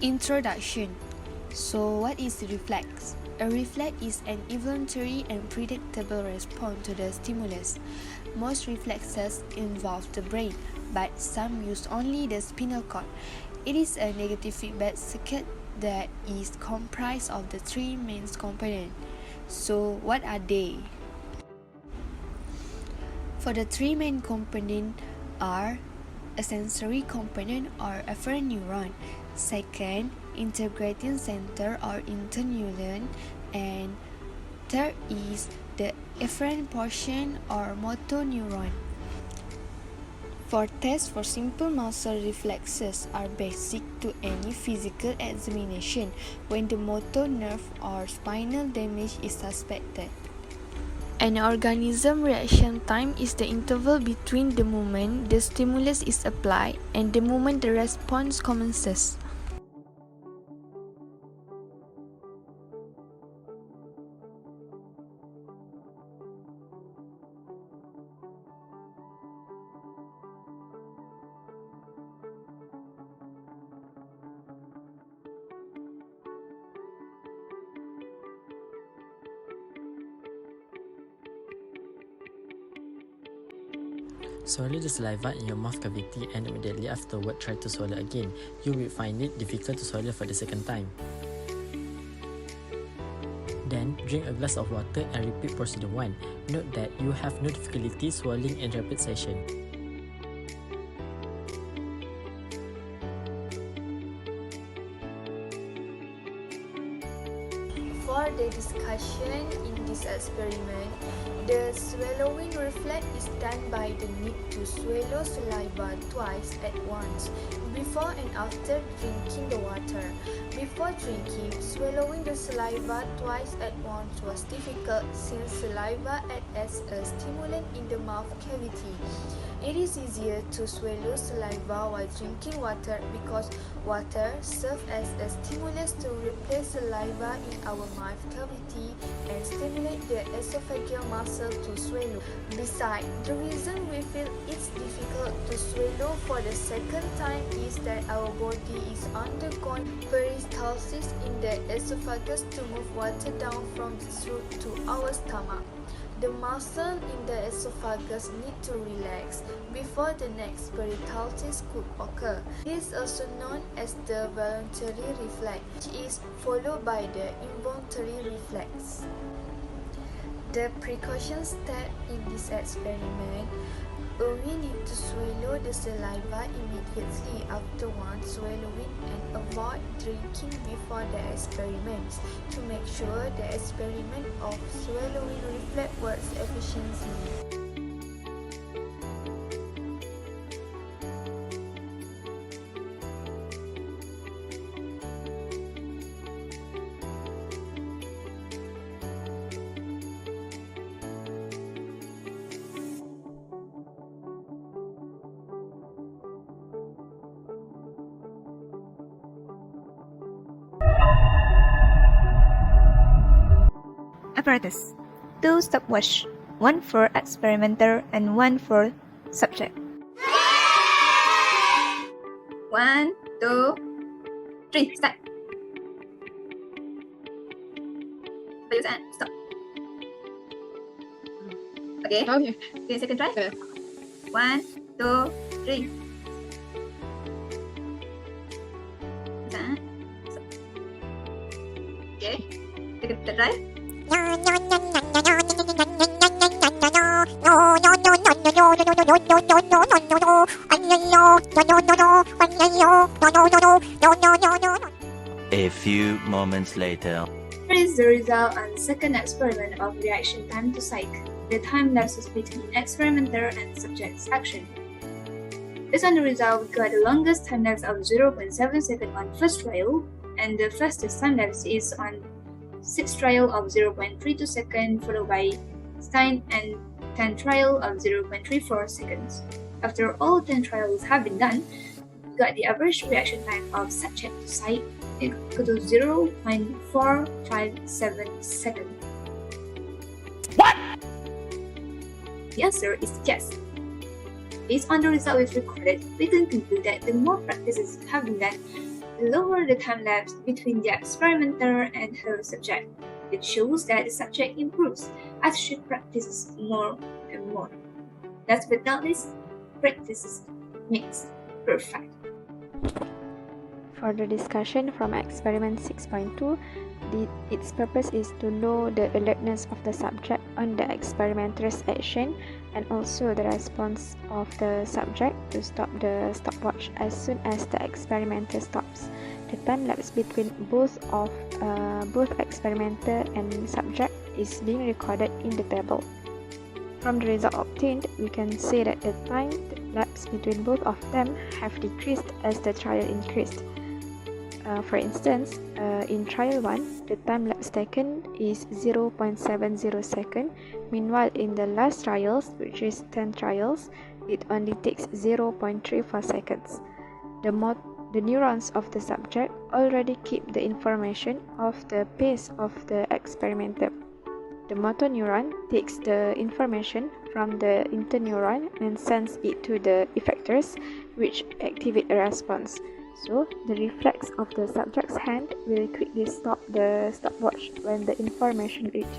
Introduction. So, what is a reflex? A reflex is an involuntary and predictable response to the stimulus. Most reflexes involve the brain, but some use only the spinal cord. It is a negative feedback circuit that is comprised of the three main components. So, what are they? For the three main components are a sensory component or afferent neuron, second, integrating center or interneuron, and third is the efferent portion or motor neuron. For tests for simple muscle reflexes are basic to any physical examination when the motor nerve or spinal damage is suspected. An organism reaction time is the interval between the moment the stimulus is applied and the moment the response commences. Swallow the saliva in your mouth cavity and immediately afterward try to swallow again. You will find it difficult to swallow for the second time. Then, drink a glass of water and repeat procedure 1. Note that you have no difficulty swallowing in rapid session. For the discussion in this experiment, the swallowing reflex is done by the need to swallow saliva twice at once, before and after drinking the water. Before drinking, swallowing the saliva twice at once was difficult since saliva acts as a stimulant in the mouth cavity. It is easier to swallow saliva while drinking water because water serves as a stimulus to replace saliva in our mouth cavity and stimulate the esophageal muscle to swallow. Besides, the reason we feel it's difficult to swallow for the second time is that our body is undergoing peristalsis in the esophagus to move water down from the throat to our stomach. The muscle in the esophagus need to relax before the next peristalsis could occur. This is also known as the voluntary reflex, which is followed by the involuntary reflex. The precaution step in this experiment, we need to swallow the saliva immediately after one swallowing and avoid drinking before the experiments to make sure the experiment of swallowing reflex works efficiently. Apparatus. 2 stopwatch, 1 for experimenter and 1 for subject. 1, 2, 3, start. Stop. Okay. Okay, second try. 1, 2, 3. Start. Okay. Second try. A few moments later. Here is the result on second experiment of reaction time to psych, the time lapses between experimenter and subject's action. Based on the result, we got the longest time lapse of 0.7 seconds on first trial, and the fastest time lapse is on sixth trial of 0.32 seconds, followed by Stein and 10th trial of 0.34 seconds. After all 10 trials have been done, we got the average reaction time of subject to site equal to 0.457 seconds. What? The answer is yes. Based on the result we've recorded, we can conclude that the more practices have been done, lower the time lapse between the experimenter and her subject. It shows that the subject improves as she practices more and more. Last but not least, practice makes perfect. Further discussion from experiment 6.2, its purpose is to know the alertness of the subject on the experimenter's action and also the response of the subject to stop the stopwatch as soon as the experimenter stops. The time lapse between both experimenter and subject is being recorded in the table. From the result obtained, we can say that the time lapse between both of them have decreased as the trial increased. For instance, in trial 1, the time lapse taken is 0.70 seconds. Meanwhile, in the last trials, which is 10 trials, it only takes 0.34 seconds. The neurons of the subject already keep the information of the pace of the experimenter. The motor neuron takes the information from the interneuron and sends it to the effectors, which activate a response. So, the reflex of the subject's hand will quickly stop the stopwatch when the information reaches.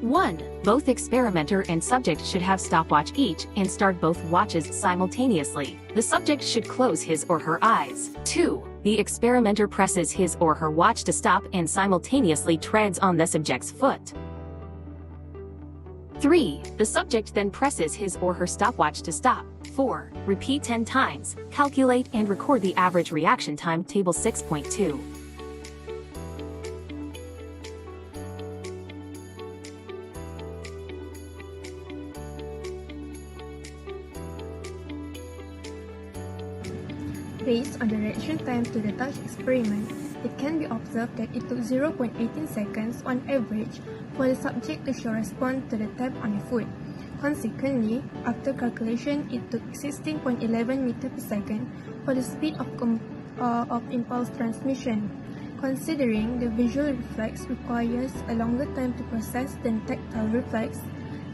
One, both experimenter and subject should have stopwatch each and start both watches simultaneously. The subject should close his or her eyes. 2. The experimenter presses his or her watch to stop and simultaneously treads on the subject's foot. 3. The subject then presses his or her stopwatch to stop. 4. Repeat 10 times. Calculate and record the average reaction time, Table 6.2. Based on the reaction time to the touch experiment, it can be observed that it took 0.18 seconds on average for the subject to show response to the tap on the foot. Consequently, after calculation, it took 16.11 meters per second for the speed of impulse transmission. Considering the visual reflex requires a longer time to process than tactile reflex,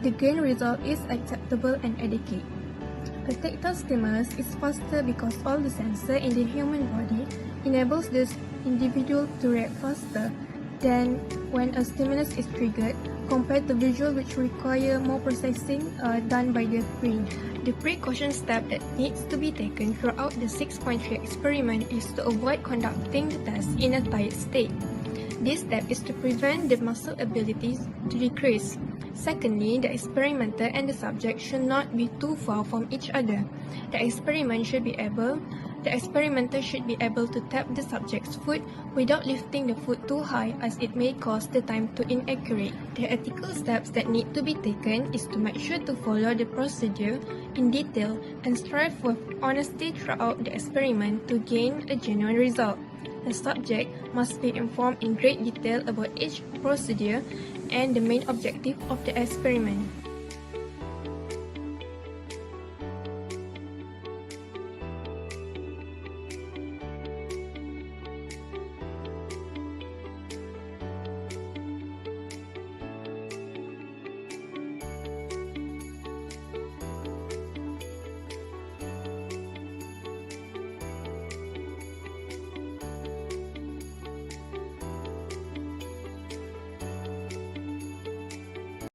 the gain result is acceptable and adequate. A tactile stimulus is faster because all the sensors in the human body enables the individual to react faster than when a stimulus is triggered compared to visual, which require more processing done by the brain. The precaution step that needs to be taken throughout the 6.3 experiment is to avoid conducting the test in a tired state. This step is to prevent the muscle abilities to decrease. Secondly, the experimenter and the subject should not be too far from each other. The experimenter should be able to tap the subject's foot without lifting the foot too high, as it may cause the time to inaccurate. The ethical steps that need to be taken is to make sure to follow the procedure in detail and strive for honesty throughout the experiment to gain a genuine result. The subject must be informed in great detail about each procedure and the main objective of the experiment.